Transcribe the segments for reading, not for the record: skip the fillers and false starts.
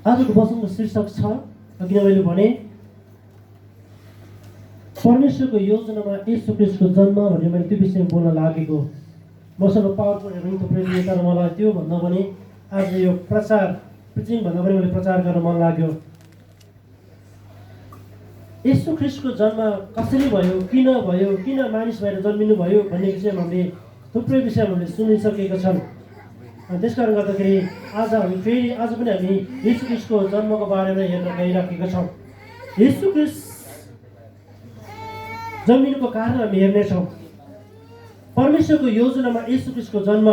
आजको वचनको शीर्षक छ, अघि मैले भने परमेश्वरको योजनामा येशू ख्रीष्टको जन्म भनेर मैले त्यो विषयमा बोल्न लागेको। मसँग पावर पोइन्टहरू पनि थुप्रै लिए, तर मलाई त्यो भन्दा पनि आज यो प्रिचिङ भन्दा पनि मैले प्रचार गर्न मन लाग्यो। येशू ख्रीष्टको जन्म कसरी भयो, किन मानिस भएर जन्मिनु भयो भन्ने विषयमा हामीले थुप्रै विषयमा हामीले सुनिसकेका छन्। त्यसकारण गर्दाखेरि आज पनि हामी येशू ख्रीष्टको जन्मको बारेमा हेर्न गइराखेका छौँ। येशू ख्रीष्ट जन्मिनुको कारण हामी हेर्नेछौँ। परमेश्वरको योजनामा येशू ख्रीष्टको जन्म।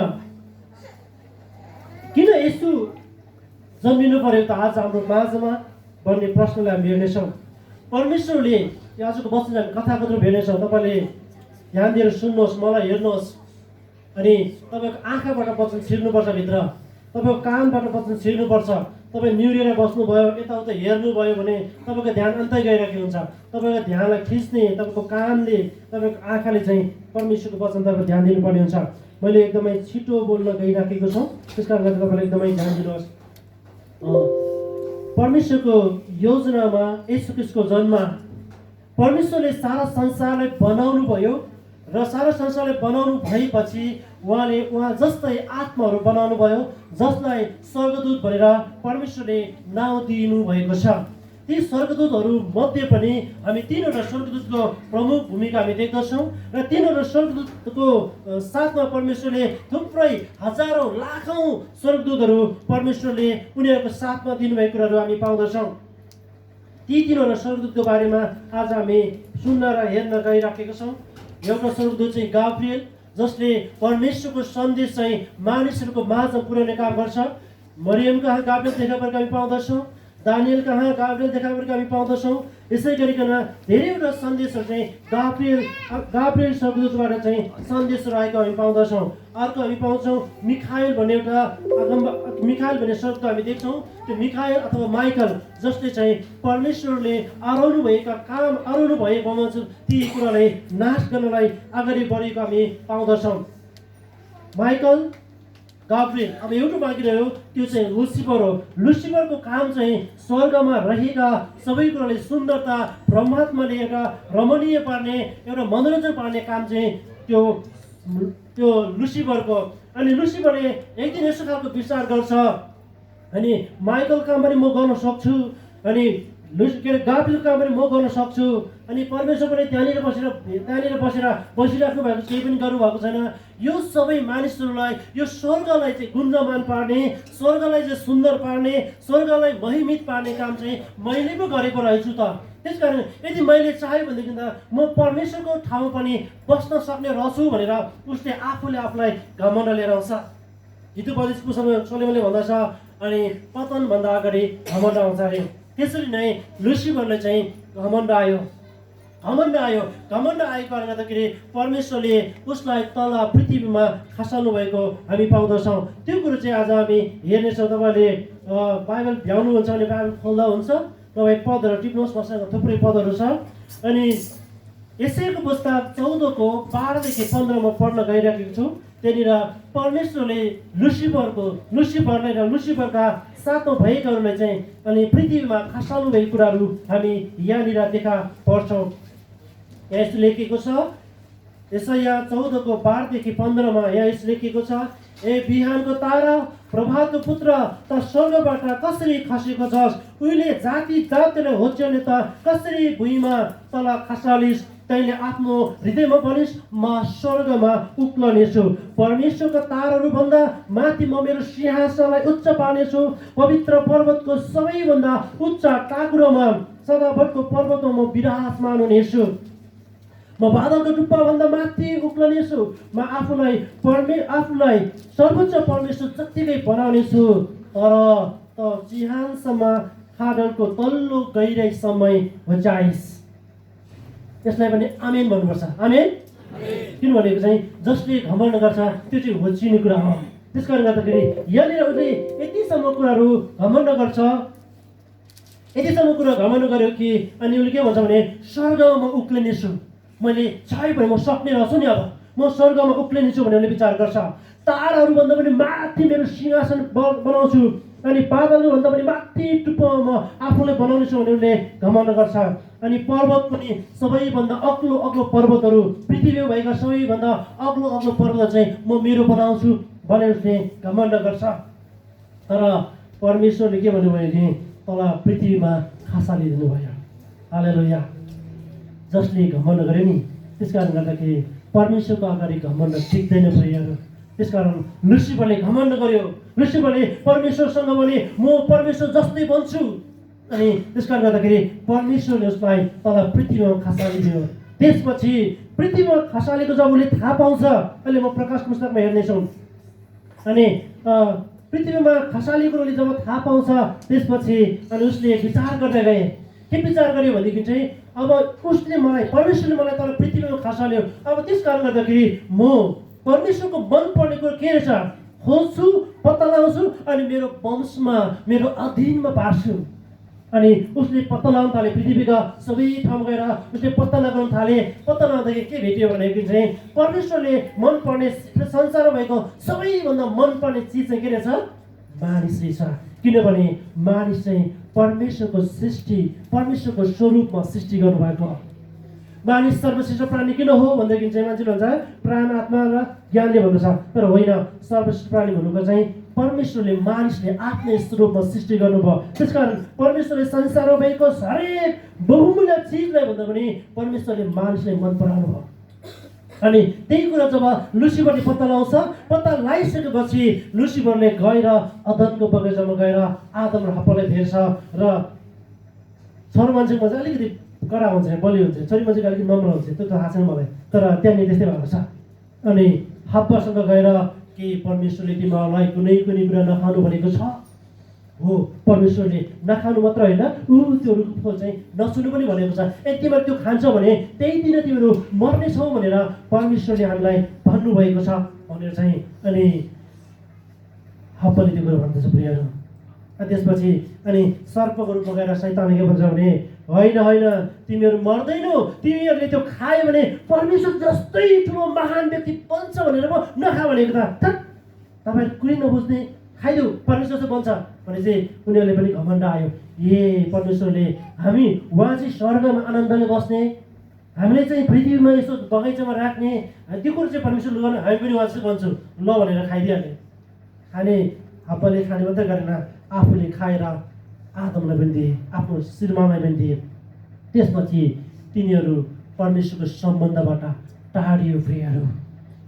किन येशू जन्मिनु पर्यो त आज हाम्रो माझमा भन्ने प्रश्नलाई हामी हेर्नेछौँ। परमेश्वरले आजको वचन हामी कथाकथन हेर्नेछौँ। तपाईँले ध्यान दिएर सुन्नुहोस्, मलाई हेर्नुहोस्, अनि तपाईँको आँखाबाट वचन छिर्नुपर्छ भित्र, तपाईँको कानबाट वचन छिर्नुपर्छ। तपाईँ निहुरेर बस्नुभयो, यताउता हेर्नुभयो भने तपाईँको ध्यान अन्तै गइरहेको हुन्छ। तपाईँको ध्यानलाई खिच्ने तपाईँको कानले, तपाईँको आँखाले चाहिँ परमेश्वरको वचनतर्फ ध्यान दिनुपर्ने हुन्छ। मैले एकदमै छिटो बोल्न गइराखेको छु, त्यस कारणले तपाईँले एकदमै ध्यान दिनुहोस्। परमेश्वरको योजनामा येशू ख्रीष्टको जन्म। परमेश्वरले सारा संसारलाई बनाउनु भयो र सारा संसारलाई बनाउनु भएपछि उहाँ जस्तै आत्माहरू बनाउनु भयो, जसलाई स्वर्गदूत भनेर परमेश्वरले नाउँ दिनु भएको छ। ती स्वर्गदूतहरू मध्ये पनि हामी तीनवटा स्वर्गदूतको प्रमुख भूमिका हामी देख्दछौँ र तीनवटा स्वर्गदूतको साथमा परमेश्वरले थुप्रै हजारौँ लाखौँ स्वर्गदूतहरू परमेश्वरले उनीहरूको साथमा दिनुभएको कुराहरू हामी पाउँदछौँ। ती तीनवटा स्वर्गदूतको बारेमा आज हामी सुन्न र हेर्न गइराखेका छौँ। एउटा स्वर्गदूत चाहिँ गाब्रिएल, जसले परमेश्वरको सन्देश चाहिँ मानिसहरूको माझमा पुर्याउने काम गर्छ। मरियम कहाँ गाब्रिएल देखा परेको हामी पाउँदछौँ, दानियल कहाँ गाब्रिएल देखा परेको हामी पाउँदछौँ। यसै गरिकन धेरैवटा सन्देशहरू चाहिँ गाब्रिएल स्वर्गदूतबाट चाहिँ सन्देशहरू आएको हामी पाउँदछौँ। अर्को हामी पाउँछौँ मिखाएल भन्ने मिखाएल भन्ने शब्द हामी देख्छौँ। त्यो मिखाएल अथवा माइकल, जसले चाहिँ परमेश्वरले अराउनु भएकोमा ती कुरालाई नाश गर्नलाई अगाडि बढेको हामी पाउँदछौँ। Michael, Gabriel. अब एउटा बाँकी रह्यो, त्यो चाहिँ लुसिफर हो। लुसिफरको काम चाहिँ स्वर्गमा रहेका सबै कुरालाई सुन्दरता, ब्रह्मात्माले एउटा रमणीय पार्ने, एउटा मनोरञ्जन पार्ने काम चाहिँ त्यो लुसिफरको। अनि लुसिफरले एक दिन यस्तो खालको विचार गर्छ, अनि माइकल काम पनि म गर्न सक्छु, अनि गाब्रिएल काम पनि म गर्न सक्छु। अनि परमेश्वर पनि त्यहाँनिर बसेर बसिराख्नु भएको, केही पनि गर्नुभएको छैन। यो सबै मानिसहरूलाई, यो स्वर्गलाई चाहिँ गुन्जमान पार्ने, स्वर्गलाई चाहिँ सुन्दर पार्ने, स्वर्गलाई महिमित पार्ने काम चाहिँ मैले पो गरेको रहेछु त। त्यसकारण यदि मैले चाह्यो भनेदेखि त म परमेश्वरको ठाउँ पनि बस्न सक्ने रहेछु भनेर उसले आफूलाई घमण्ड लिएर आउँछ। हितोपदेश सोलोमनले भन्दछ, अनि पतनभन्दा अगाडि घमण्ड आउँछ अरे। त्यसरी नै लुसिफरले चाहिँ घमण्ड आयो। घमण्ड आएको कारणले गर्दाखेरि परमेश्वरले उसलाई तल पृथ्वीमा खसाल्नु भएको हामी पाउँदछौँ। त्यो कुरो चाहिँ आज हामी हेर्नेछौँ। तपाईँले बाइबल भ्याउनुहुन्छ भने बाइबल खोल्दा हुन्छ, तपाईँ पदहरू टिप्नुहोस्, मसँग थुप्रै पदहरू छ। अनि यसैको पुस्तक 14को 12देखि 15 म पढ्न गइरहेको छु। त्यहाँनिर परमेश्वरले लुसिफरलाई र लुसिफरका साथमा भएकाहरूलाई चाहिँ अनि पृथ्वीमा खसाल्नु भएको कुराहरू हामी यहाँनिर देखा पर्छौँ। यहाँ यस्तो लेखिएको छ, यसाया 14को 12देखि 15 यहाँ यस्तो लेखिएको छ, ए बिहानको तारा, प्रभातको पुत्र, त स्वर्गबाट कसरी खसेको छस्? उहिले जाति जातिलाई होच्याउने त कसरी भुइँमा तल खसालिस्? तैँले आफ्नो हृदयमा भनिस्, म स्वर्गमा उक्लनेछु, परमेश्वरका ताराहरू भन्दा माथि म मेरो सिंहासनलाई उच्च पार्नेछु, पवित्र पर्वतको सबैभन्दा उच्च टाकुरोमा, सदाभरको पर्वतमा म विराजमान हुनेछु, म बादलको टुप्पा भन्दा माथि उक्लनेछु, म आफूलाई सर्वोच्च परमेश्वर जत्तिकै बनाउनेछु, तर त चिहानसम्म खाडलको तल्लो गहिराइसम्म होच्याइस्। यसलाई पनि आमेन भन्नुपर्छ। आमेन। किनभने चाहिँ जसले घमण्ड गर्छ त्यो चाहिँ होचिने कुरा हो। त्यस कारणले गर्दाखेरि यहाँनिर उसले यतिसम्म कुराहरू घमण्ड गर्छ, यतिसम्म कुरा घमण्ड गर्यो कि अनि उसले के भन्छ भने स्वर्गमा म उक्लिनेछु, मैले चाह्यो भने म सक्ने रहेछु नि, अब म स्वर्गमा उक्लिनेछु भन्ने उसले विचार गर्छ। ताराहरू भन्दा पनि माथि मेरो सिंहासन बनाउँछु, अनि बादलभन्दा पनि माथि टुप्पोमा म आफूलाई बनाउनेछु भने उसले घमण्ड गर्छ। अनि पर्वत पनि सबैभन्दा अग्लो अग्लो पर्वतहरू, पृथ्वीमा भएका सबैभन्दा अग्लो अग्लो पर्वत चाहिँ म मेरो बनाउँछु भनेर उसले घमण्ड गर्छ। तर परमेश्वरले के भन्नुभयो भने तल पृथ्वीमा खसालिदिनु भयो। हालेलुया। जसले घमण्ड गरे नि त्यस कारण गर्दाखेरि परमेश्वरको अगाडि घमण्ड टिक्दैन प्रियहरू। त्यसकारण लुसिफरले घमण्ड गर्यो। लुसिफरले परमेश्वरसँग भने म परमेश्वर जस्तै बन्छु। अनि त्यस कारण गर्दाखेरि परमेश्वरले उसलाई तल पृथ्वीमा खसालिदियो। त्यसपछि पृथ्वीमा खसालेको जब उसले थाहा पाउँछ, अहिले म प्रकाश पुस्तकमा हेर्नेछौँ, अनि पृथ्वीमा खसालेको उसले जब थाहा पाउँछ त्यसपछि अनि उसले विचार गर्दै गए। के विचार गर्यो भनेदेखि चाहिँ अब उसले मलाई, परमेश्वरले मलाई तल पृथ्वीमा खसाल्यो, अब त्यस कारण गर्दाखेरि म परमेश्वरको मन पर्ने कुरो के रहेछ खोज्छु, पत्ता लगाउँछु अनि मेरो वंशमा, मेरो अधीनमा पार्छु। अनि उसले पत्ता लगाउन थाले। पृथ्वीका सबै ठाउँमा गएर उसले पत्ता लगाउन थाले। पत्ता लगाउँदाखेरि के भेट्यो भनेदेखि चाहिँ परमेश्वरले मन पर्ने, संसारमा भएको सबैभन्दा मन पर्ने चिज चाहिँ के रहेछ? मानिस रहेछ। किनभने मानिस चाहिँ परमेश्वरको सृष्टि, परमेश्वरको स्वरूपमा सृष्टि गर्नुभएको। मानिस सर्वश्रेष्ठ प्राणी किन हो भनेदेखि चाहिँ मान्छेले भन्छ प्राण, आत्मा र ज्ञानले भन्दछ। तर होइन, सर्वश्रेष्ठ प्राणी भन्नुको चाहिँ परमेश्वरले मानिसले आफ्नै स्वरूपमा सृष्टि गर्नुभयो। त्यसकारण परमेश्वरले संसारमा भएको हरेक बहुमूल्य चिजलाई भन्दा पनि परमेश्वरले मानिसलाई मन पराउनु भयो। अनि त्यही कुरा जब लुसिफरले पत्ता लगाउँछ, पत्ता लगाइसकेपछि लुसिफरले गएर अदनको बगैँचामा गएर आदम र हव्वालाई भेट्छ। र छोरो मान्छेको चाहिँ अलिकति कडा हुन्छ, बलि हुन्छ, छोरी मान्छेको अलिकति नम्र हुन्छ, त्यो थाहा छैन मलाई, तर त्यहाँनिर त्यस्तै भएको छ। अनि हव्वासँग गएर के परमेश्वरले तिमीहरूलाई कुनै कुनै कुरा नखानु भनेको छ? हो, परमेश्वरले नखानु मात्र होइन, त्यो रुखको फल चाहिँ नछुनु पनि भनेको छ। तिमीहरू त्यो खान्छौ भने त्यही दिन तिमीहरू मर्नेछौ भनेर परमेश्वरले हामीलाई भन्नुभएको छ भनेर चाहिँ अनि हव्वाले त्यो कुरा भन्दछ प्रियहरू। त्यसपछि अनि सर्पको रूपमा गएर शैतानले के भन्छ भने होइन होइन, तिमीहरू मर्दैनौ, तिमीहरूले त्यो खायो भने परमेश्वर जस्तै ठुलो महान व्यक्ति बन्छ भनेर म नखा भनेको त। तपाईँहरू कुनै नबुझ्ने खाइदेऊ, परमेश्वर चाहिँ बन्छ भने चाहिँ उनीहरूले पनि घमण्ड आयो। ए परमेश्वरले हामी उहाँ चाहिँ स्वर्गमा आनन्दले बस्ने, हामीले चाहिँ पृथ्वीमा यसो बगैँचामा राख्ने, त्यो कुरो चाहिँ परमेश्वरले गर्नु, हामी पनि उहाँ चाहिँ बन्छौँ ल भनेर खाइदिइहाल्ने। खाने हव्वाले खाने मात्रै गरेन, आफूले खाएर आदमलाई पनि दिए, आफ्नो श्रीमानलाई पनि दिए। त्यसपछि तिनीहरू परमेश्वरको सम्बन्धबाट टाढियो प्रियहरू।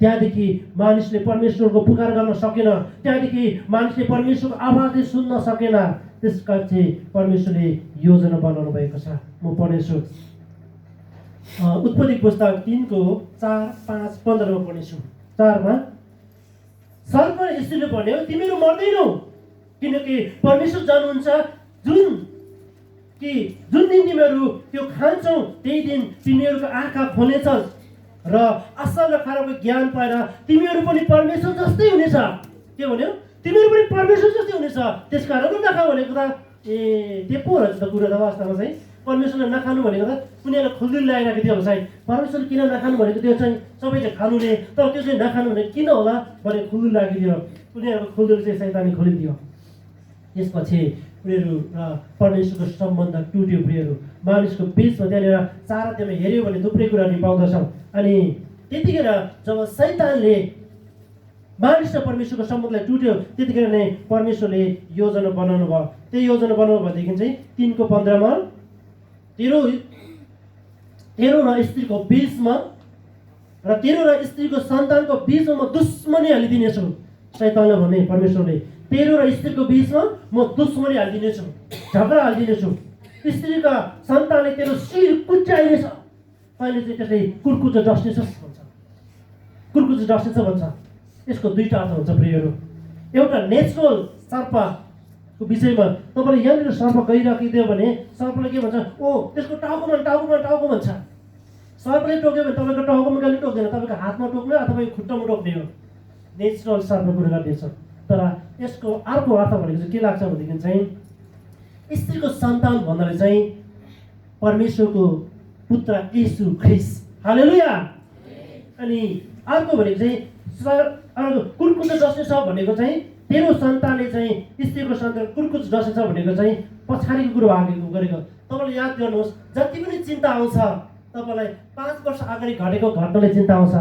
त्यहाँदेखि मानिसले परमेश्वरको पुकार गर्न सकेन, त्यहाँदेखि मानिसले परमेश्वरको आवाजले सुन्न सकेन। त्यसका चाहिँ परमेश्वरले योजना बनाउनु भएको छ। म पढ्नेछु उत्पत्ति पुस्तक 3:4-5-15 पढ्नेछु। 4मा सर्पले स्त्रीले भन्यो तिमीहरू मर्दैनौ, किनकि परमेश्वर जान्नुहुन्छ जुन दिन तिमीहरू त्यो खान्छौ त्यही दिन तिमीहरूको आँखा खोलेछन् र असल र खराबको ज्ञान पाएर तिमीहरू पनि परमेश्वर जस्तै हुनेछ। के भन्यो? तिमीहरू पनि परमेश्वर जस्तै हुनेछ, त्यसकारण नखा भनेको त त्यो पो रहेछ त कुरा। त वास्तवमा चाहिँ परमेश्वरले नखानु भनेको त उनीहरूलाई खुल्दुली लगाइरहेको थियो सायद। परमेश्वरले किन नखानु भनेको त्यो चाहिँ सबै चाहिँ खानुले, तर त्यो चाहिँ नखानु भनेको किन होला भने खुल्दुली लागिदियो। उनीहरूको खुल्दुली चाहिँ शैतानले खोलिदियो। त्यसपछि उनीहरू र परमेश्वरको सम्बन्ध टुट्यो प्रियहरू। मानिसको बिचमा त्यहाँनिर 4 अध्यायमा हेऱ्यो भने थुप्रै कुराहरू पाउँदछौँ। अनि त्यतिखेर जब शैतानले मानिस र परमेश्वरको सम्बन्धलाई टुट्यो त्यतिखेर नै परमेश्वरले योजना बनाउनु भयो। त्यो योजना बनाउनु भएदेखि चाहिँ 3:15मा तेरो र स्त्रीको बिचमा र तेरो र स्त्रीको सन्तानको बिचमा म दुश्मनी हालिदिनेछु। शैतानले भने परमेश्वरले तेरो र स्त्रीको बिचमा म दुश्मनी हालिदिनेछु, झगडा हालिदिनेछु। स्त्रीका सन्तानले तेरो शिर कुच्याइनेछ। अहिले चाहिँ त्यसले कुर्कुच्चो डस्नेछ भन्छ, कुर्कुच्चो डस्नेछ भन्छ। यसको दुईटा अर्थ हुन्छ प्रियहरू। एउटा नेचुरल सर्पको विषयमा तपाईँले यहाँनिर सर्प गइराखिदियो भने सर्पले के भन्छ? ओ त्यसको टाउकोमा भन्छ। सर्पले टोक्यो भने तपाईँको टाउकोमा कहिले टोक्दैन, तपाईँको हातमा टोक्ने अथवा खुट्टामा टोक्ने हो। नेचुरल सर्प कुरा गर्दैछ। तर यसको अर्को अर्थ भनेको चाहिँ के लाग्छ भनेदेखि चाहिँ स्त्रीको सन्तान भन्नाले चाहिँ परमेश्वरको पुत्र येशू ख्रिस्ट। हालेलुया। अनि अर्को भनेको चाहिँ कुर्कुच्चो डस्ने छ भनेको चाहिँ तेरो सन्तानले चाहिँ स्त्रीको सन्तान कुर्कुच डसेछ भनेको चाहिँ पछाडिको कुरो गरेको। तपाईँले याद गर्नुहोस्, जति पनि चिन्ता आउँछ तपाईँलाई 5 वर्ष अगाडि घटेको घटनाले चिन्ता आउँछ,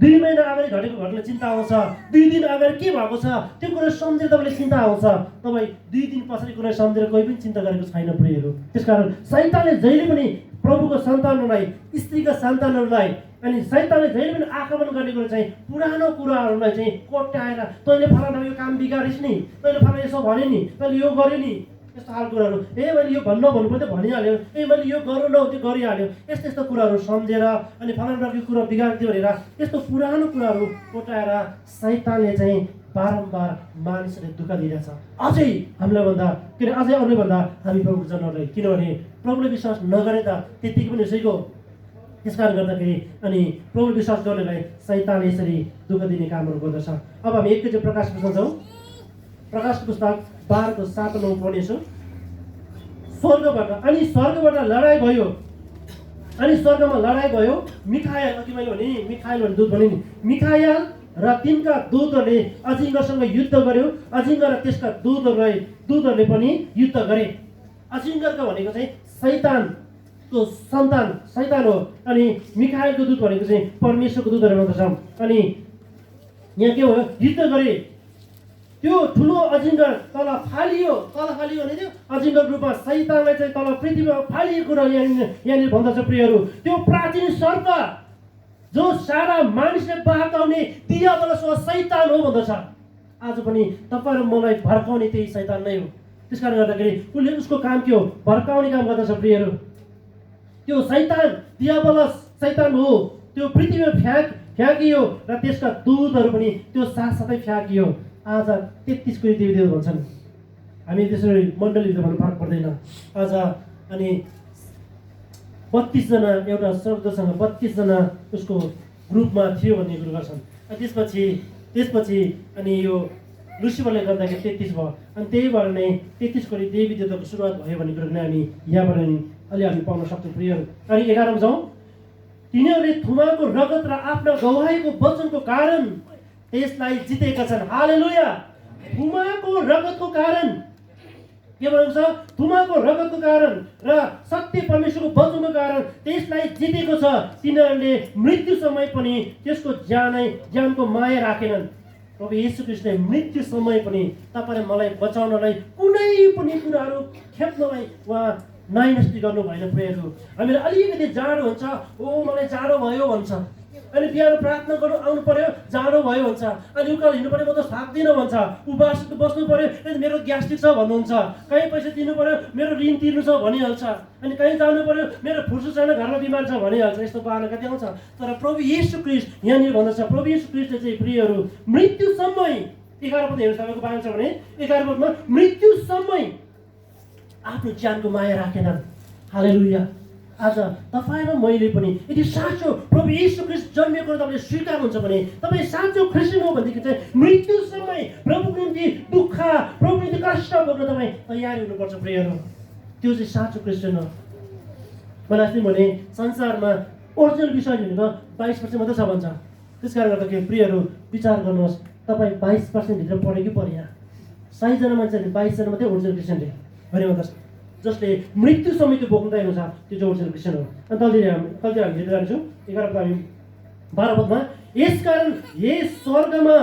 2 महिना अगाडि घटेको घटनाले चिन्ता आउँछ, 2 दिन अगाडि के भएको छ त्यो कुरा सम्झेर तपाईँले चिन्ता आउँछ। तपाईँ 2 दिन पछाडि कुरा सम्झेर कोही पनि चिन्ता गरेको छैन प्रियहरू। त्यसकारण शैतानले जहिले पनि प्रभुको सन्तानहरूलाई, स्त्रीका सन्तानहरूलाई अनि शैतानले जहिले पनि आक्रमण गर्ने कुरो चाहिँ पुरानो कुराहरूलाई चाहिँ कोट्याएर तैँले फलाना यो काम बिगारिस् नि, तैँले फलाना यसो भने नि, तैँले यो गर्यो नि, यस्तो खालको कुराहरू, मैले यो भन्नु पर्यो भनिहाल्यो, मैले यो गर्नु न त्यो गरिहाल्यो, यस्तो यस्तो कुराहरू सम्झेर अनि फलाना प्रकारको कुरा बिगारिदियो भनेर यस्तो पुरानो कुराहरू कोटाएर शैतानले चाहिँ बारम्बार मानिसहरूले दुःख दिइरहेछ। अझै हामीलाई भन्दा अझै अरूले भन्दा हामी प्रभुको जनहरूलाई, किनभने प्रभुले विश्वास नगरे त त्यतिकै पनि उसैको। त्यसकारण गर्दाखेरि अनि प्रभु विश्वास गर्नेलाई शैतानले यसरी दुःख दिने कामहरू गर्दछ। अब हामी एकैचोटि प्रकाश पुस्तकमा जाउँ। प्रकाश पुस्तक 12:7-9 पढ्नेछु। स्वर्गबाट लडाइँ भयो, अनि स्वर्गमा लडाइँ भयो। मिखायल, अघि मैले भने मिखायल भने दूत भने नि, मिखायल र तिनका दूतहरूले अजिङ्गरसँग युद्ध गर्यो। अजिङ्गर र त्यसका दूतहरूले पनि युद्ध गरे। अजिङ्गरको भनेको चाहिँ शैतानको सन्तान, शैतान हो। अनि मिखायलको दूत भनेको चाहिँ परमेश्वरको दूतहरू भन्दछ। अनि यहाँ के भयो, युद्ध गरे। त्यो ठुलो अजिङ्गर तल फालियो भने त्यो अजिङ्गर रूपमा शैतानलाई चाहिँ तल पृथ्वीमा फालिएको र यहाँनिर भन्दछ प्रियहरू, त्यो प्राचीन सर्प जो सारा मानिसले बहकाउने दियाबलस वा शैतान हो भन्दछ। आज पनि तपाईँ र मलाई भड्काउने त्यही शैतान नै हो। त्यसकारण गर्दाखेरि उसले उसको काम के हो, भड्काउने काम गर्दछ प्रियहरू। त्यो शैतान दियाबलस शैतान हो, त्यो पृथ्वीमा फ्याँकियो र त्यसका दूतहरू पनि त्यो साथसाथै फ्याँकियो। आज 33 कोही देवी भन्छन्। हामी त्यसरी मण्डली भन्नु फरक पर्दैन आज। अनि 32 जना एउटा स्वर्गदूतसँग 32 जना उसको ग्रुपमा थियो भन्ने कुरो गर्छन्। अनि त्यसपछि अनि यो लुसिफरले गर्दाखेरि 33 भयो। अनि त्यही भएर नै 33 कोटी देवी देवताको सुरुवात भयो भन्ने कुरो नै हामी यहाँबाट नि अलि हामी पाउन सक्छौँ प्रियहरू। अनि 11 मा जाउँ। तिनीहरूले थुमाको रगत र आफ्नो गवाहीको वचनको कारण त्यसलाई जितेका छन्। हालेलुया। थुमाको रगतको कारण के भन्छ, थुमाको रगतको कारण र सत्य परमेश्वरको वचनको कारण त्यसलाई जितेको छ। तिनीहरूले मृत्यु समय पनि त्यसको ज्यानको माया राखेनन्। प्रभु येशू ख्रीष्टले मृत्यु समय पनि तपाईँ र मलाई बचाउनलाई कुनै पनि कुराहरू खेप्नलाई उहाँ नाइनस्ती गर्नु भएन प्रियहरू। हामीलाई अलिकति जाडो हुन्छ, मलाई जाडो भयो भन्छ। अनि बिहान प्रार्थना गर्नु आउनु पर्यो, जाडो भयो भन्छ। अनि उकालो हिँड्नु पर्यो, म त सक्दिनँ भन्छ। उपवास बस्नु पर्यो, मेरो ग्यास्ट्रिक छ भन्नुहुन्छ। कहीँ पैसा दिनु पर्यो, मेरो ऋण तिर्नु छ भनिहाल्छ। अनि कहीँ जानु पर्यो, मेरो फुर्सद छैन, घरमा बिमार छ भनिहाल्छ। यस्तो बहाना कति आउँछ। तर प्रभु येशू ख्रीष्ट यहाँनिर भन्दछ, प्रभु येशू ख्रीष्टले चाहिँ प्रियहरू मृत्युसम्म 11 पद हेर्नु तपाईँको बारेमा छ भने 11 पदमा मृत्युसम्म आफ्नो ज्यानको माया राखेनन्। हालेलुया। आज तपाईँ र मैले पनि यदि साँचो प्रभु येशू ख्रीष्ट जन्मिएको तपाईँले स्वीकार हुन्छ भने, तपाईँ साँचो क्रिस्चियन हो भनेदेखि चाहिँ मृत्युसम्म प्रभुको निम्ति दुःख, प्रभुको निम्ति कष्ट भोग्न तपाईँ तयारी हुनुपर्छ प्रियहरू। त्यो चाहिँ साँचो क्रिस्चियन हो। मलाई अस्ति भने संसारमा ओरिजिनल विश्वास भनेको 22% मात्रै छ भन्छ। त्यसकारण गर्दाखेरि प्रियहरू विचार गर्नुहोस्, तपाईँ 22% भित्र पढ्यो कि पढेन। 100 जना मान्छेले 22 जना मात्रै ओरिजिनल क्रिस्चियनले भने भन्छ, जसले मृत्यु समय त्यो बोक्नु तयार हुन्छ, त्यो चाहिँ ओरिजिनल क्रिस्चियन हो। अनि तलतिर हामी हेर्दै जान्छौँ 11 हामी 12 पदमा, यसकारण हे स्वर्गमा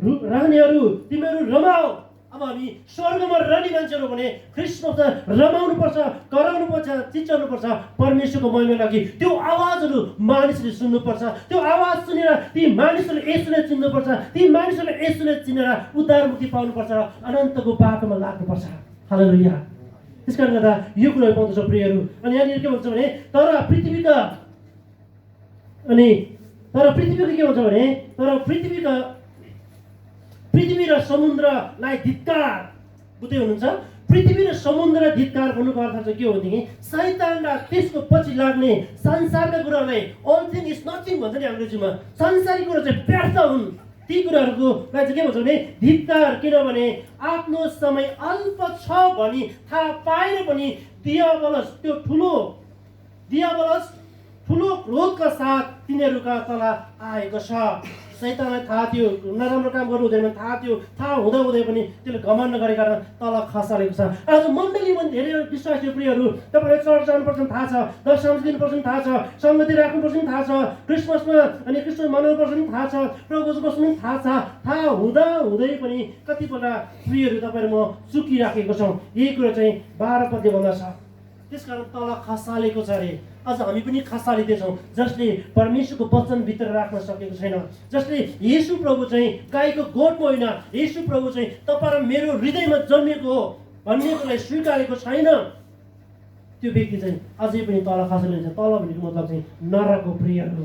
रहनेहरू तिमीहरू रमाऊ। अब हामी स्वर्गमा रहने मान्छेहरू भने ख्रिस्टमा रमाउनु पर्छ, कराउनु पर्छ, चिच्याउनु पर्छ परमेश्वरको महिमाको लागि। त्यो आवाजहरू मानिसले सुन्नुपर्छ। त्यो आवाज सुनेर ती मानिसहरूले येशूलाई चिन्नुपर्छ। ती मानिसहरूले येशूलाई चिनेर उद्धार मुक्ति पाउनुपर्छ र अनन्तको बाटोमा लाग्नुपर्छ। हालेलुया। त्यसकारण गर्दा यो कुरा पाउँदछ प्रियहरू। अनि यहाँनिर के भन्छ भने, तर पृथ्वीका के भन्छ भने, तर पृथ्वी र समुद्रलाई धिक्कार। बुझ्दै हुनुहुन्छ? पृथ्वी र समुद्र धिक्कार भन्नुको अर्थ चाहिँ के हो भनेदेखि शैतान र त्यसको पछि लाग्ने संसारका कुरालाई, अल थिङ इज नथिङ भन्छ नि अङ्ग्रेजीमा। संसारी कुरा चाहिँ व्यर्थ हुन्। ती कुराहरूको चाहिँ के भन्छ भने धिक्कार। किनभने आफ्नो समय अल्प छ भनी थाहा पाएर पनि दियाबलस, त्यो ठुलो दियाबलस ठुलो क्रोधका साथ तिनीहरूका तल आएको छ। शैतानलाई थाहा थियो नराम्रो काम गर्नु हुँदैन, थाहा थियो, थाहा हुँदै पनि त्यसले घमण्ड गरेका कारण तल खसालेको छ। आज मण्डली पनि धेरै विश्वासी प्रियहरू, तपाईँले चर्च जानुपर्छ थाहा छ, दशम दिनुपर्छ थाहा छ, सङ्गति राख्नुपर्छ थाहा छ, क्रिसमसमा अनि क्रिसमस मनाउनुपर्छ थाहा छ, प्रभुको बस्नु थाहा छ, थाहा हुँदै पनि कतिपल्ट प्रियहरू तपाईँहरू म चुकिराखेको छौँ। यही कुरो चाहिँ 12 पद्य भन्दछ। त्यसकारण तल खसालेको छ अरे। अझ हामी पनि खसालिँदैछौँ, जसले परमेश्वरको वचनभित्र राख्न सकेको छैन, जसले येशू प्रभु चाहिँ गाईको गोठमा होइन, येशू प्रभु चाहिँ तपाईँ र मेरो हृदयमा जन्मिएको हो भन्नेकोलाई स्वीकारेको छैन, त्यो व्यक्ति चाहिँ अझै पनि तल खसालिन्छ। तल भनेको मतलब चाहिँ नरकको प्रियहरू।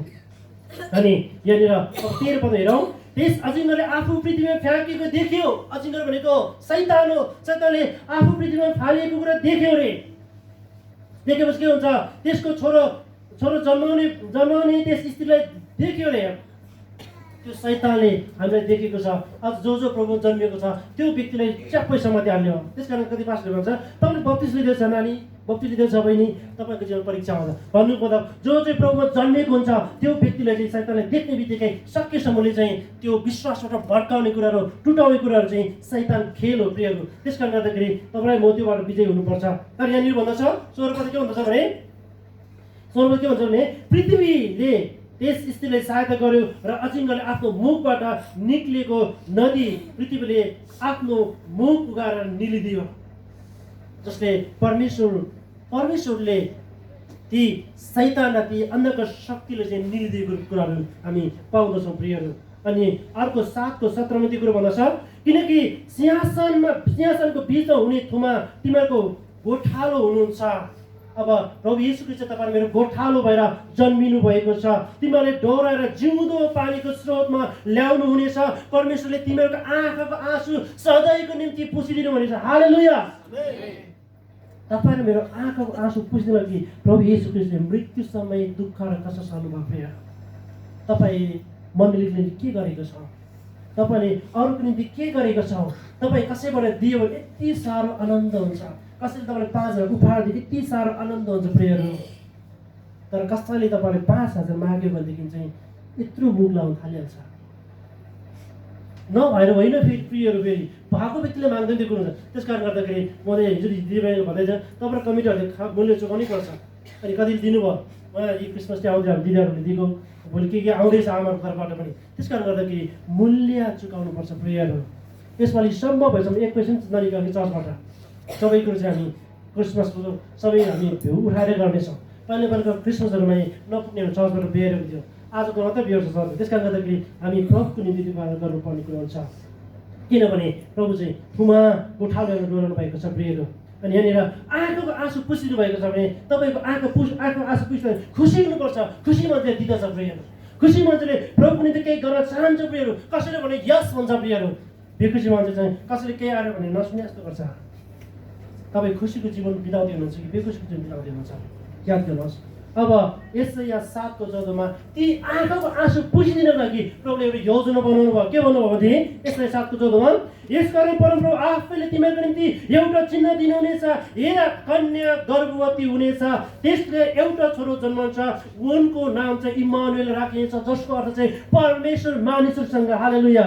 अनि यहाँनिर 13 पद हेरौँ। त्यस अजिङ्गरले आफू पृथ्वीमा फ्याँकेको देख्यो। अजिङ्गर भनेको शैतान हो। शैतानले आफू पृथ्वीमा फालिएको कुरा देख्यो रे। देखेपछि के हुन्छ? त्यसको छोरो जन्माउने त्यस स्त्रीलाई देख्यो रे। त्यो शैतानले हामीलाई देखेको छ। आज जो प्रभु जन्मिएको छ त्यो व्यक्तिलाई च्याप्पै समातिहाल्ने हो। त्यसकारण कति पास्टरले भन्छ तपाईँले बप्तिस लिँदैछ नानी, बप्तिस लिँदैछ बहिनी, तपाईँको जीवन परीक्षा आउँछ भन्नु मतलब जो चाहिँ प्रभुमा जन्मिएको हुन्छ त्यो व्यक्तिलाई चाहिँ शैतानले देख्ने बित्तिकै सकेसम्मले चाहिँ त्यो विश्वासबाट भड्काउने कुराहरू, टुटाउने कुराहरू चाहिँ शैतान खेल हो प्रियहरू। त्यसकारण गर्दाखेरि तपाईँलाई म त्योबाट विजय हुनुपर्छ। तर यहाँनिर भन्दछ 16 पद के भन्दछ भने, 16 पद के भन्छ भने पृथ्वीले त्यस स्त्रीलाई सहायता गर्यो र अजिङ्गरले आफ्नो मुखबाट निक्लिएको नदी पृथ्वीले आफ्नो मुख उगाएर निलिदियो। जसले परमेश्वरले ती शैतान ती अन्धकार शक्तिले चाहिँ निलिदिएको कुराहरू हामी पाउँदछौँ प्रियहरू। अनि अर्को 7को 17मा त्यो कुरो भन्दछ, किनकि सिंहासनको बिचमा हुने थुमा तिमीहरूको गोठालो हुनुहुन्छ। अब प्रभु येशू ख्रीष्ट तपाईँ मेरो गोठालो भएर जन्मिनु भएको छ। तिमीहरूले डोराएर जिउँदो पानीको स्रोतमा ल्याउनु हुनेछ। परमेश्वरले तिमीहरूको आँखाको आँसु सधैँको निम्ति पुछिदिनु भनेछ। हालेलुया। तपाईँ र मेरो आँखाको आँसु पुछ्दिनु कि प्रभु येशू ख्रीष्टले मृत्यु समय दुःख र कष्ट सहनुभएको प्रिय। तपाईँ मण्डलीको निम्ति के गरेको छ? तपाईँले अरूको निम्ति के गरेको छ? तपाईँ कसैबाट दियो भने यति साह्रो आनन्द हुन्छ। कसैले तपाईँले 5,000 उपहार दियो यति साह्रो आनन्द हुन्छ प्रियहरू। तर कसैले तपाईँले 5,000 माग्यो भनेदेखि चाहिँ यत्रो मुख लाउन थालिहाल्छ। नभएर होइन फेरि प्रियहरू, फेरि भएको व्यक्तिले माग्दैन त्यो कुरो हुन्छ। त्यस कारण गर्दाखेरि मैले हिजो दिदीबहिनी भन्दैछ तपाईँ कमिटीहरूले मूल्य चुकाउनै पर्छ। अनि कतिले दिनुभयो, मलाई यो क्रिसमस चाहिँ आउँछ हामी दिदीहरूले दिएको, भोलि के आउँदैछ आमाको तर्फबाट पनि। त्यस कारण गर्दाखेरि मूल्य चुकाउनुपर्छ प्रियहरू। यसपालि सम्भव भएसम्म 1 पैसा ननिकाल्ने चर्चबाट सबै कुरो चाहिँ हामी क्रिसमसको सबै हामी भ्यू उठाएर गर्नेछौँ। पहिलो क्रिसमसहरूमा नपुग्ने चर्चबाट बिहेर हुन्थ्यो, आजको मात्रै बिहेर छ चर्च। त्यस कारण गर्दाखेरि हामी प्रभुको निम्ति त्यो पालन गर्नुपर्ने कुरा हुन्छ। किनभने प्रभु चाहिँ ठुमा गोठालो डोराउनु भएको छ प्रियहरू। अनि यहाँनिर आँखाको आँसु पुछिदिनु भएको छ भने तपाईँको आँखाको आँसु पुछ्दा खुसी हुनुपर्छ। खुसी मान्छे दिँदछ प्रियहरू। खुसी मान्छेले प्रभुको निम्ति केही गर्न चाहन्छ प्रियहरू। कसैले भने यस भन्छ प्रियहरू। बेखुसी मान्छे चाहिँ कसैले केही आयो भने नसुने जस्तो गर्छ। तपाईँ खुसीको जीवन बिताउँदै हुनुहुन्छ कि बेखुसीको जीवन बिताउँदै हुनुहुन्छ? याद गर्नुहोस्। अब यसाया 7को 14मा ती आँखाको आँसु पुछिदिनको लागि प्रभुले एउटा योजना बनाउनु भयो। के भन्नुभयो भने यसाया 7को 14मा, यसकारण परमप्रभु आफैले तिमीहरूको निम्ति एउटा चिन्ह दिनुहुनेछ। हेर कन्या गर्भवती हुनेछ, त्यसले एउटा छोरो जन्माउँछ, उनको नाम चाहिँ इम्मानुएल राखिनेछ, जसको अर्थ चाहिँ परमेश्वर मानिसहरूसँग। हालेलुया।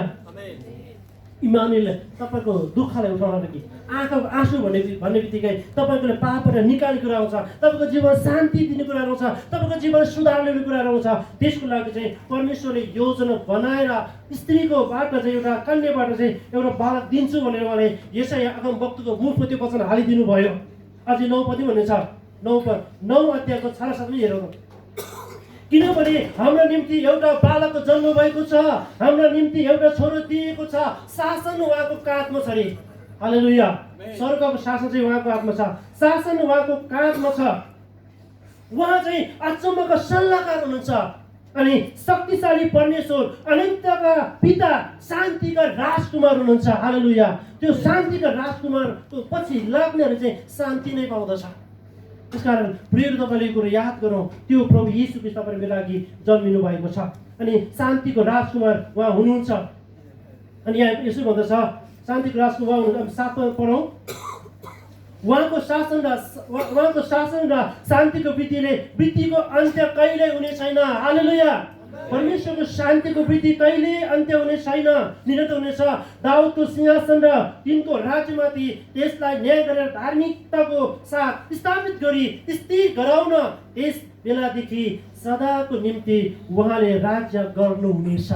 इम्मानुएल तपाईँको दुःखलाई उठाउनको लागि, आँखाको आँसु भन्ने बित्तिकै तपाईँको पापबाट निकाल्ने कुरा आउँछ, तपाईँको जीवन शान्ति दिने कुराहरू आउँछ, तपाईँको जीवन सुधार ल्याउने कुराहरू आउँछ। त्यसको लागि चाहिँ परमेश्वरले योजना बनाएर स्त्रीकोबाट चाहिँ एउटा कन्याबाट चाहिँ एउटा बालक दिन्छु भनेर उहाँले यसाया अगमवक्ताको मुखमा त्यो वचन हालिदिनु भयो। अझै 9 पद भन्ने छ, 9 अध्यायको 6-7 हेरौँ। किनभने हाम्रो निम्ति एउटा बालकको जन्म भएको छ, हाम्रो निम्ति एउटा छोरो दिएको छ, शासन उहाँको काँधमा छ अरे। हालेलुया। स्वर्गको शासन चाहिँ उहाँको हातमा छ, शासन उहाँको काँधमा छ। उहाँ चाहिँ अचम्मका सल्लाहकार हुनुहुन्छ अनि शक्तिशाली परमेश्वर, अनन्तका पिता, शान्तिका राजकुमार हुनुहुन्छ। हालेलुया। त्यो शान्तिका राजकुमारको पछि लाग्नेहरू चाहिँ शान्ति नै पाउँदछ। त्यसकारण प्रियहरू तपाईँले यो कुरो याद गरौँ, त्यो प्रभु येशू ख्रीष्ट तपाईँको लागि जन्मिनु भएको छ अनि शान्तिको राजकुमार उहाँ हुनुहुन्छ। अनि यहाँ यसो भन्दछ शान्तिको राजकुमार हुनुहुन्छ। 7मा पढौँ। उहाँको शासन र शान्तिको वृद्धिको अन्त्य कहिल्यै हुने छैन। हालेलुया। परमेश्वरको शान्तिको वृद्धि कहिले अन्त्य हुने छैन, निरन्तर हुनेछ। दाउदको सिंहासन र तिनको राज्यमाथि त्यसलाई न्याय गरेर धार्मिकताको साथ स्थापित गरी स्थिर गराउन त्यस बेलादेखि सदाको निम्ति उहाँले राज्य गर्नुहुनेछ।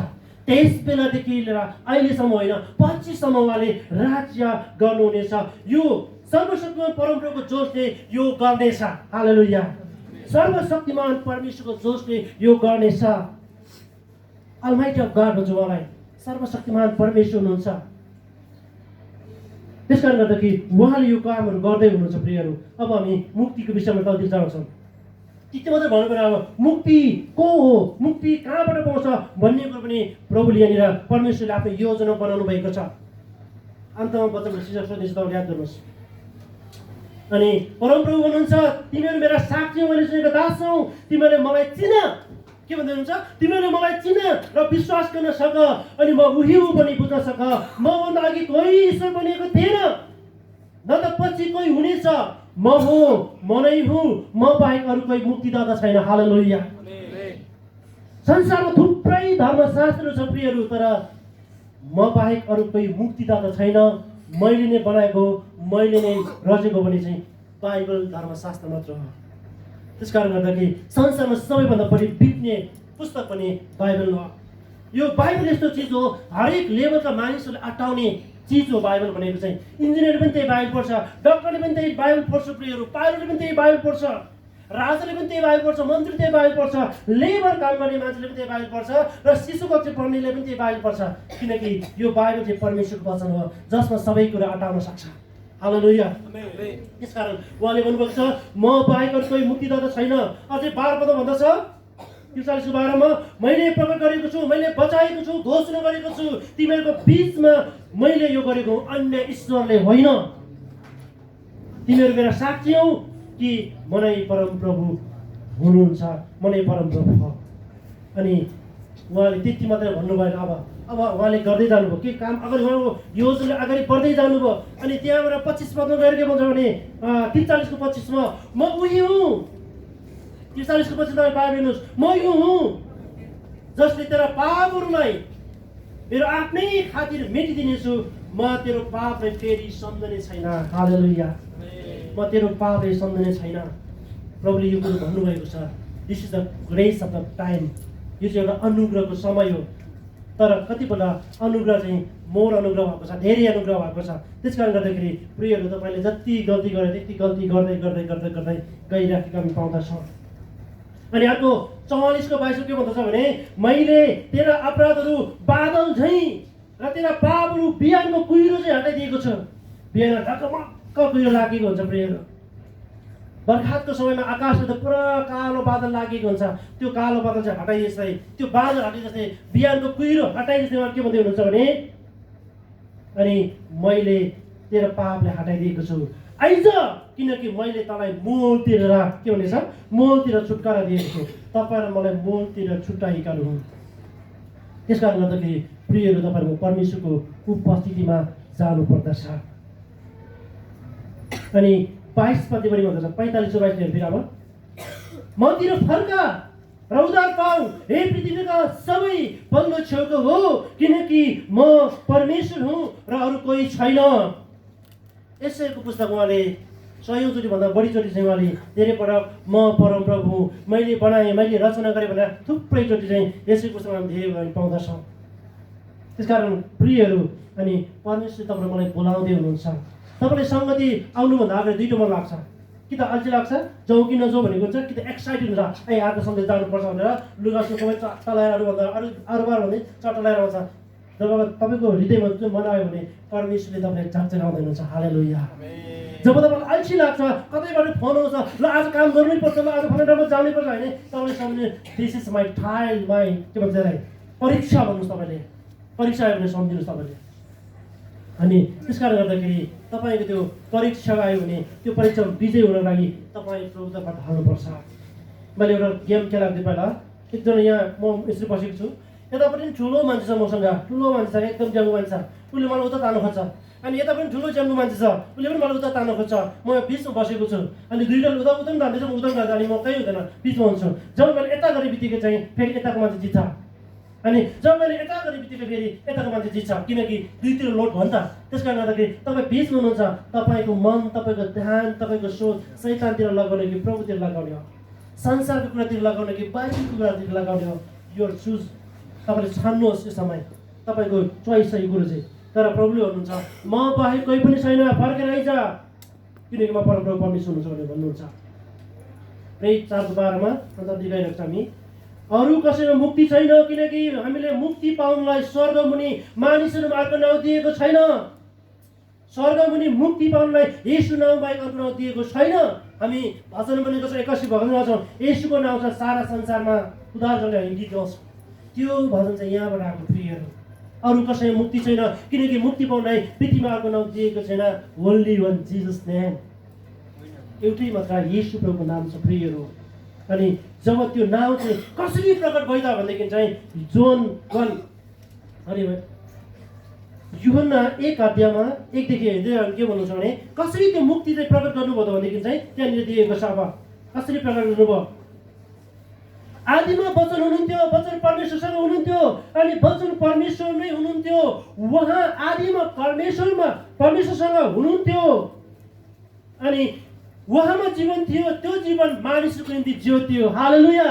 त्यस बेलादेखि लिएर अहिलेसम्म होइन, पछिसम्म उहाँले राज्य गर्नुहुनेछ। यो सर्वशक्तिमान परमप्रभुको जोशले यो गर्नेछ। हालेलुया। सर्वशक्तिमान परमेश्वरको जोशले यो गर्नेछ। अलमाइटी अफ गॉड भन्छ उहाँलाई, सर्वशक्तिमान परमेश्वर हुनुहुन्छ। त्यस कारणले गर्दाखेरि उहाँले यो कामहरू गर्दै हुनुहुन्छ। प्रियहरू, अब हामी मुक्तिको विषयमा तलतिर जान्छौँ। त्यति मात्रै भन्नु पर्यो, अब मुक्ति को हो, मुक्ति कहाँबाट पाउँछ भन्ने कुरो पनि प्रभुले यहाँनिर परमेश्वरले आफ्नो योजना बनाउनु भएको छ। अन्तमा वचन शीर्षक सोध्नेछ, तपाईँले याद गर्नुहोस्। अनि परमप्रभु भन्नुहुन्छ, तिमीहरू मेरा साक्षी मैले सुनेको दास हौ, तिमीहरूले मलाई चिन। के भन्दै हुनुहुन्छ? तिमीहरूले मलाई चिन र विश्वास गर्न सक, अनि म उही हुँ भनी बुझ्न सक। मभन्दा अघि कोही ईश्वर बनिएको थिएन, न त पछि कोही हुनेछ। म हुँ, म नै हुँ, म बाहेक अरू कोही मुक्तिदाता छैन। हालेलुया। संसारमा थुप्रै धर्मशास्त्रहरू छ प्रियहरू, तर म बाहेक अरू कोही मुक्तिदाता छैन। मैले नै बनाएको, मैले नै रचेको भने चाहिँ बाइबल धर्मशास्त्र मात्र हो। त्यस कारणले गर्दाखेरि संसारमा सबैभन्दा बढी बिक्ने पुस्तक पनि बाइबल हो। यो बाइबल यस्तो चिज हो, हरेक लेभलका मानिसहरूले अटाउने चिज हो बाइबल भनेको चाहिँ। इन्जिनियर पनि त्यही बाइबल पढ्छ, डक्टरले पनि त्यही बाइबल पढ्छ प्रियहरू, पाइलटले पनि त्यही बाइबल पढ्छ, राजाले पनि त्यही बाइबल पढ्छ, मन्त्री त्यही बाइबल पढ्छ, लेबर काम गर्ने मान्छेले पनि त्यही बाइबल पढ्छ, र शिशु कक्षा पढ्नेले पनि त्यही बाइबल पढ्छ। किनकि यो बाइबल चाहिँ परमेश्वरको वचन हो, जसमा सबै कुरा अटाउन सक्छ। हालेलुया। त्यसकारण उहाँले भन्नुभएको छ, म बाहेक अरू कोही मुक्तिदाता छैन। अझै 12 पद भन्दछ, 43:12 मैले प्रकट गरेको छु, मैले बचाएको छु, घोषणा गरेको छु, तिमीहरूको बीचमा मैले यो गरेको हूँ, अन्य ईश्वरले होइन। तिमीहरू मेरा साक्षी हौ कि म नै परमप्रभु हुनुहुन्छ, म नै परमप्रभु हो। अनि उहाँले त्यति मात्रै भन्नुभयो। अब उहाँले गर्दै जानुभयो के काम, अगाडि उहाँको योजना अगाडि बढ्दै जानुभयो। अनि त्यहाँबाट 25 पदमा गएर के भन्छ भने 43 को 25 मा, म उही हुँ। 43 को 25 तपाईँ पाए हेर्नुहोस्, म यो हुँ जसले तेरा पापहरूलाई मेरो आफ्नै खातिर मेटिदिनेछु, म तेरो पापलाई फेरि सम्झने छैन। हालेलुया। म तेरो पापलाई सम्झने छैन। प्रभुले यो कुरो भन्नुभएको छ। This is the grace of the time. यो चाहिँ एउटा अनुग्रहको समय हो। तर कति बेला अनुग्रह चाहिँ मोर अनुग्रह भएको छ, धेरै अनुग्रह भएको छ। त्यस कारणले गर्दाखेरि प्रियहरू, तपाईँले जति गल्ती गरे त्यति गल्ती गर्दै गर्दै गर्दै गर्दै गइराखेको हामी पाउँदछौँ। अनि अर्को 44 को 22 के भन्दछ भने, मैले तेरा अपराधहरू बादल झैँ र तेरा पापहरू बिहानको कुहिरो चाहिँ हटाइदिएको छ। बिहान ढकमक्क कुहिरो लागेको हुन्छ प्रियहरू। बर्खातको समयमा आकाशमा त पुरा कालो बादल लागेको हुन्छ, त्यो कालो बादल चाहिँ हटाइदिएछ। त्यो बादल हटाइदिएछ, बिहानको कुहिरो हटाइदिएछ। उहाँले के भन्दै हुनुहुन्छ भने, अनि मैले तेरो पापलाई हटाइदिएको छु, आइज, किनकि मैले तँलाई मोल तिरेर के भनेछ, मोलतिर छुटकारा दिएको छु। तपाईँ र मलाई मोलतिर छुट्टाइकाहरू हुन्। त्यस कारणले गर्दाखेरि प्रियहरू, तपाईँहरूको परमेश्वरको उपस्थितिमा जानु पर्दछ। अनि 22 पद पनि भन्दछ, 45-22 फेरि अब, मतिर फर्का र उद्धार पाऊ, हे पृथ्वीका सबै बन्द छेउको हो, किनकि म परमेश्वर हुँ र अरू कोही छैन। यसैको पुस्तक उहाँले 100 भन्दा बढीचोटि चाहिँ उहाँले धेरै पटक म परमप्रभु हुँ, मैले बनाएँ, मैले रचना गरेँ भनेर थुप्रैचोटि चाहिँ यसै पुस्तकमा हामी धेरै हामी पाउँदछौँ। त्यसकारण प्रियहरू, अनि परमेश्वर तपाईँले मलाई बोलाउँदै हुनुहुन्छ। तपाईँले सङ्गति आउनुभन्दा अगाडि दुईटो मन लाग्छ, कि त अल्छी लाग्छ, जाउँ कि नजाउँ भनेको हुन्छ, कि त एक्साइटेड हुन्छ, ए आज सङ्गति जानुपर्छ भनेर लुगा सुकाउमै चट्टालाएर अरूभन्दा अरूबार भन्दै चट्टालाएर आउँछ। जब तपाईँको हृदयमा जुन मन आयो भने परमेश्वरले तपाईँलाई झकझकाउँदै हुनुहुन्छ। हालेलुया। जब तपाईँलाई अल्छी लाग्छ, कतैबाट फोन आउँछ, ल आज काम गर्नै पर्छ, ल आज फलाना ठाउँमा जानै पर्छ भने तपाईँले सम्झिने this is my trial, my के भन्छ परीक्षा भन्नुहोस्। तपाईँले परीक्षा आयो भने सम्झिनुहोस् तपाईँले। अनि त्यस कारणले गर्दाखेरि तपाईँको त्यो परीक्षा आयो भने त्यो परीक्षामा विजय हुनको लागि तपाईँ प्रभुताबाट हाल्नुपर्छ। मैले एउटा गेम खेलाएको थिएँ पहिला। एकजना यहाँ म यसरी बसेको छु, यतापट्टि पनि ठुलो मान्छे छ मसँग, ठुलो मान्छे छ, एकदम ज्याङ्गो मान्छे छ, उसले मलाई उता तान्नु खोज्छ। अनि यता पनि ठुलो ज्याङ्गो मान्छे छ, उसले पनि मलाई उता तान्नु खोज्छ। म बिचमा बसेको छु, अनि दुईजना उता उता पनि जाँदैछ, म उता पनि जाँदा, अनि म कहीँ हुँदैन, बिचमा हुन्छु। जब मैले यता गरे बित्तिकै चाहिँ फेरि यताको मान्छे जित्छ, अनि जब मैले यता गरे बित्तिकै फेरि यताको मान्छे जित्छ, किनकि दुईतिर लोड भयो नि त। त्यस कारणले गर्दाखेरि तपाईँ बिचमा हुनुहुन्छ, तपाईँको मन, तपाईँको ध्यान, तपाईँको सोच शैतानतिर लगाउने कि प्रभुतिर लगाउने हो, संसारको कुरातिर लगाउने कि बाहिरको कुरातिर लगाउने हो, यो चुज तपाईँले छान्नुहोस्। यो समय तपाईँको चोइस छ यो कुरो चाहिँ। तर प्रभुले भन्नुहुन्छ म बाहेक कोही पनि छैन, फर्केर आइज, किनकि म परमप्रभु परमेश्वर हुनुहुन्छ भनेर भन्नुहुन्छ। प्रेरित 4:12 अन्त दिइरहेको छ हामी, अरू कसैमा मुक्ति छैन, किनकि हामीले मुक्ति पाउनलाई स्वर्गमुनि मानिसहरूमा अर्को नाउँ दिएको छैन। स्वर्गमुनि मुक्ति पाउनलाई येशू नाउँ बाहेक अर्को नाउँ दिएको छैन। हामी भजन बनेको छ 81 भजन गाउँछौँ, येशूको नाउँ छ सारा संसारमा उद्धार गर्ने गीत गाउँछौँ। त्यो भजन चाहिँ यहाँबाट आएको प्रियहरू। अरू कसैमा मुक्ति छैन, किनकि मुक्ति पाउनलाई पृथ्वीमा अर्को नाउँ दिएको छैन, ओन्ली वान जिजस नेम, एउटै मात्र येशू प्रभुको नाम छ प्रियहरू। अनि जब त्यो नाउँ चाहिँ कसरी प्रकट भयो त भनेदेखि चाहिँ यूहन्ना 1:1देखि हेर्दै के भन्नुहुन्छ भने कसरी त्यो मुक्ति चाहिँ प्रकट गर्नुभयो त भनेदेखि चाहिँ त्यहाँनिर दिएको छ। अब कसरी प्रकट गर्नुभयो, आदिमा वचन हुनुहुन्थ्यो, वचन परमेश्वरसँग हुनुहुन्थ्यो, अनि वचन परमेश्वर नै हुनुहुन्थ्यो, उहाँ आदिमा परमेश्वरसँग हुनुहुन्थ्यो, अनि उहाँमा जीवन थियो, त्यो जीवन मानिसको निम्ति ज्योति थियो। हालेलुया।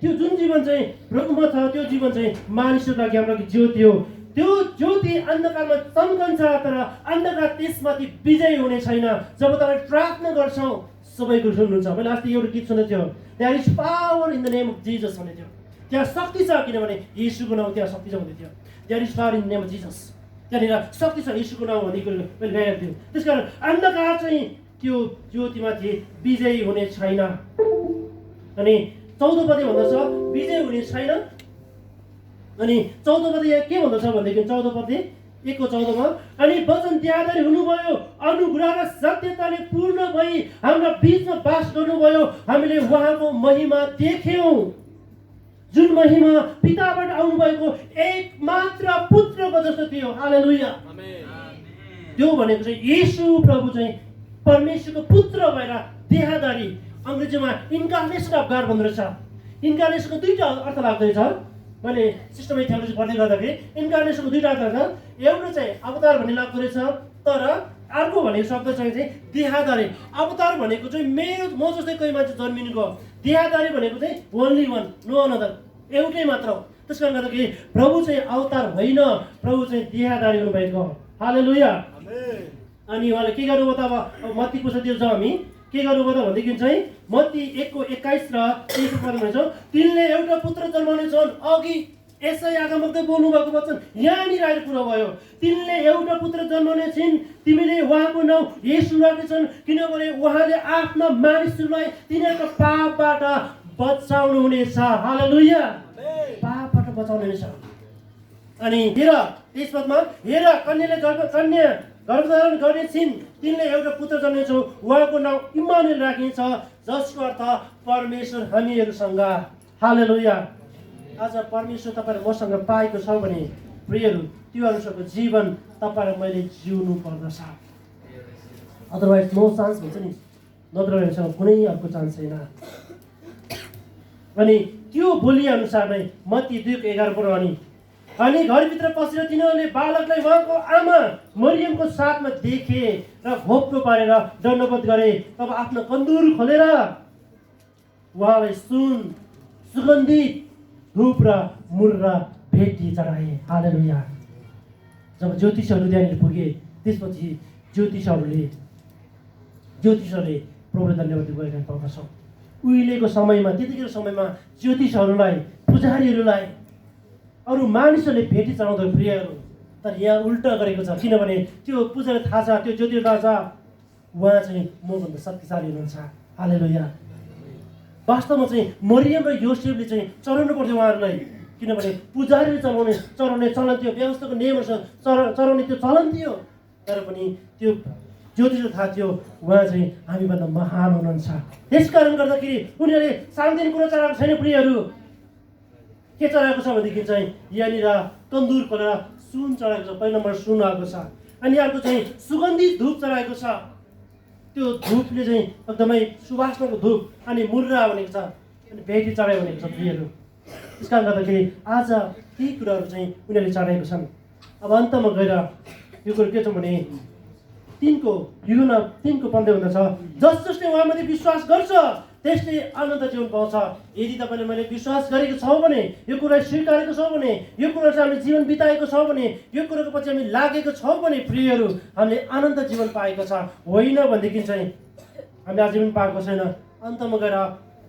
त्यो जुन जीवन चाहिँ प्रभुमा छ त्यो जीवन चाहिँ मानिसको लागि हाम्रो लागि ज्योति हो। त्यो ज्योति अन्धकारमा चम्कन्छ, तर अन्धकार त्यसमाथि विजय हुने छैन। जब तपाईँ प्रार्थना गर्छौँ सबैको सुन्नुहुन्छ। मैले अस्ति एउटा गीत सुनेको थियो, there is power in the name of Jesus भन्ने थियो। त्यहाँ शक्ति छ, किनभने येशूको नाउँ त्यहाँ शक्ति छ भन्ने थियो। There is power in the name of Jesus, त्यहाँनिर शक्ति छ येशूको नाउँ भन्ने कुरो मैले गाएको थियो। त्यस कारण अन्धकार चाहिँ त्यो ज्योतिमाथि विजयी हुने छैन। अनि 14 पदे भन्दछ विजय हुने छैन। अनि 14 पदे यहाँ के भन्दछ भनेदेखि 14 पदे 1:14 अनि वचन त्यागरी हुनुभयो, अनुग्रह र सत्यताले पूर्ण भई हाम्रा बीचमा बास गर्नुभयो, हामीले उहाँको महिमा देख्यौँ, जुन महिमा पिताबाट आउनुभएको एक मात्र पुत्रको जस्तो थियो। हालेलुया। त्यो भनेको चाहिँ येशू प्रभु चाहिँ परमेश्वरको पुत्र भएर देहधारी, अङ्ग्रेजीमा इन्कार्नेसन अफ गॉड भन्दो रहेछ। इन्कार्नेसनको दुईटा अर्थ लाग्दैछ। मैले सिस्टमेटिक थियोलोजी पढ्दै गर्दाखेरि इन्कार्नेसनको दुईटा अर्थ छ। एउटा चाहिँ अवतार भन्ने लाग्दो रहेछ, तर अर्को भनेको शब्द चाहिँ देहधारी। अवतार भनेको चाहिँ म जस्तै कोही मान्छे जन्मिनुको, देहधारी भनेको चाहिँ ओन्ली वान, नो अनदर, एउटै मात्र हो। त्यस कारणले गर्दाखेरि प्रभु चाहिँ अवतार होइन, प्रभु चाहिँ देहधारी हुनुभएको। हालेलुया। अनि उहाँले के गर्नुभयो त, अब मत्ती पुस्तकतिर छ हामी, के गर्नुभयो त भनेदेखि चाहिँ मत्ती 1:21 र 23 पदमा छ, तिनले एउटा पुत्र जन्माउने छन्। अघि यसै आगमकले बोल्नु भएको वचन यहाँनिर आएर पुरा भयो। तिनले एउटा पुत्र जन्माउने छिन्, तिमीले उहाँको नाउँ येशू राख्नेछन्, किनभने उहाँले आफ्ना मानिसहरूलाई तिनीहरूको पापबाट बचाउनु हुनेछ। हालेलुया। पापबाट बचाउनु हुनेछ। अनि हेर 23 पदमा, हेर कन्याले गर्भधारण गर्ने छिन्, तिनले एउटा पुत्र जन्मेछौ, उहाँको नाउँ इम्मानुएल राखिन्छ, जसको अर्थ परमेश्वर हामीहरूसँग। हालेलुया। आज परमेश्वर तपाईँ मसँग पाएको छ भने प्रियहरू त्यो अनुसारको जीवन तपाईँ र मैले जिउनु पर्दछ। अदरवाइज नो चान्स भन्छ नि, नत्र हामीसँग कुनै अर्को चान्स छैन। अनि त्यो बोली अनुसार नै मत्ती 2:11 पढ्नु, अनि घरभित्र पसेर तिनीहरूले बालकलाई उहाँको आमा मरियमको साथमा देखे र घोप्टो पारेर दण्डवत गरे। तब आफ्नो कन्दुर खोलेर उहाँलाई सुगन्धित धूप र मुर्रा भेटी चढाए। हालेलुया। जब ज्योतिषहरू त्यहाँनिर पुगे त्यसपछि ज्योतिषहरूले प्रभुले धन्यवाद गइरहेको पाउँछौँ। उहिलेको समयमा, त्यतिखेर समयमा ज्योतिषहरूलाई, पुजारीहरूलाई अरू मानिसहरूले भेटी चढाउँदै प्रियहरू, तर यहाँ उल्टा गरेको छ। किनभने त्यो पुजारी थाहा छ, त्यो ज्योतिष थाहा छ उहाँ चाहिँ मभन्दा शक्तिशाली हुनुहुन्छ। हालेलुया। वास्तवमा चाहिँ मरियम र योसेफले चाहिँ चढाउनु पर्थ्यो उहाँहरूलाई, किनभने पुजारीले चढाउने चलन थियो, व्यवस्थाको नियमअनुसार चढाउने त्यो चलन थियो। तर पनि त्यो ज्योतिष थाहा थियो उहाँ चाहिँ हामीभन्दा महान हुनुहुन्छ। त्यस कारण गर्दाखेरि उनीहरूले सानोतिनो कुरा चढाएको छैन प्रियहरू। के चढाएको छ भनेदेखि चाहिँ यहाँनिर तन्दुर खोलेर सुन चढाएको छ। पहिलो नम्बर सुन आएको छ। अनि अर्को चाहिँ सुगन्धित धूप चढाएको छ। त्यो धूपले चाहिँ एकदमै सुवासनाको धूप अनि मुर्रा भनेको छ अनि भेटी चढायो भनेको छ प्रियहरू। त्यस कारणले गर्दाखेरि आज ती कुराहरू चाहिँ उनीहरूले चढाएको छन्। अब अन्तमा गएर यो कुरो के छ भने 3:15 भन्दछ, जस जसले उहाँमाथि विश्वास गर्छ त्यसले अनन्त जीवन पाउँछ। यदि तपाईँले मैले विश्वास गरेको छौँ भने, यो कुरा स्वीकारेको छौँ भने, यो कुरा चाहिँ हामीले जीवन बिताएको छौँ भने, यो कुरोको पछि हामी लागेको छौँ भने प्रियहरू हामीले अनन्त जीवन पाएको छ। होइन भनेदेखि चाहिँ हामीले आजीवन पाएको छैन। अन्तमा गएर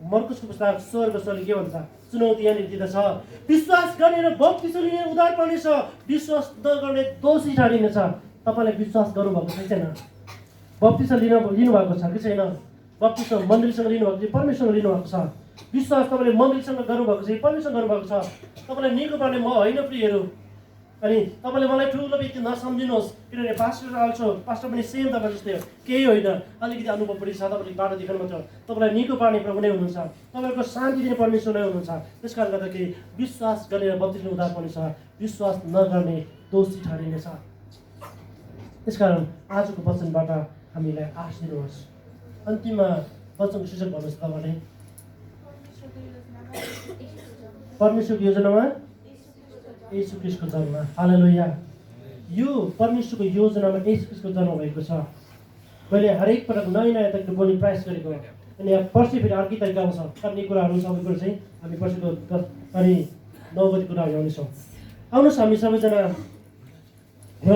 मर्कुसको पुस्तक 16 के भन्छ, चुनौती यहाँनिर दिँदछ, विश्वास गर्ने र बप्तिस्मा लिने उद्धार पाउनेछ, विश्वास नगर्ने दोषी ठहरिनेछ। तपाईँले विश्वास गर्नुभएको छ कि छैन? बप्तिस्मा लिनुभएको छ कि छैन? बप्तिस्मा मण्डलीसँग लिनुभएको छ, परमेश्वरसँग लिनुभएको छ? विश्वास तपाईँले मण्डलीसँग गर्नुभएको छ, परमेश्वरसँग गर्नुभएको छ? तपाईँलाई निको पार्ने म होइन प्रियहरू। अनि तपाईँले मलाई ठुलो व्यक्ति नसम्झिनुहोस्, किनभने पास्टर अल्सो पास्टर पनि सेम तपाईँ जस्तै हो, केही होइन। अलिकति अनुभव पनि छ, तपाईँले बाटो देखाउनु मात्र। तपाईँलाई निको पार्ने प्रभु नै हुनुहुन्छ, तपाईँको शान्ति दिने परमेश्वर नै हुनुहुन्छ। त्यस कारणले गर्दाखेरि विश्वास गरेर बप्तिस्मा उद्धार पाउनेछ, विश्वास नगर्ने दोषी ठहरिनेछ। त्यसकारण आजको वचनबाट हामीलाई आश दिनुहोस्। अन्तिममा वचनको शीर्षक भन्नुहोस् तपाईँले, परमेश्वरको योजनामा येशू ख्रीष्टको जन्म। हालेलुया। यो परमेश्वरको योजनामा येशू ख्रीष्टको जन्म भएको छ। मैले हरेक पटक नयाँ तरिकाले बोल्ने प्रयास गरेको हो। अनि यहाँ पर्सि फेरि अर्कै तरिका आउँछ। अन्य कुराहरू सबै कुरो चाहिँ हामी पर्सिको 10 अनि 9 बजी कुराहरू आउनेछौँ। आउनुहोस् हामी सबैजना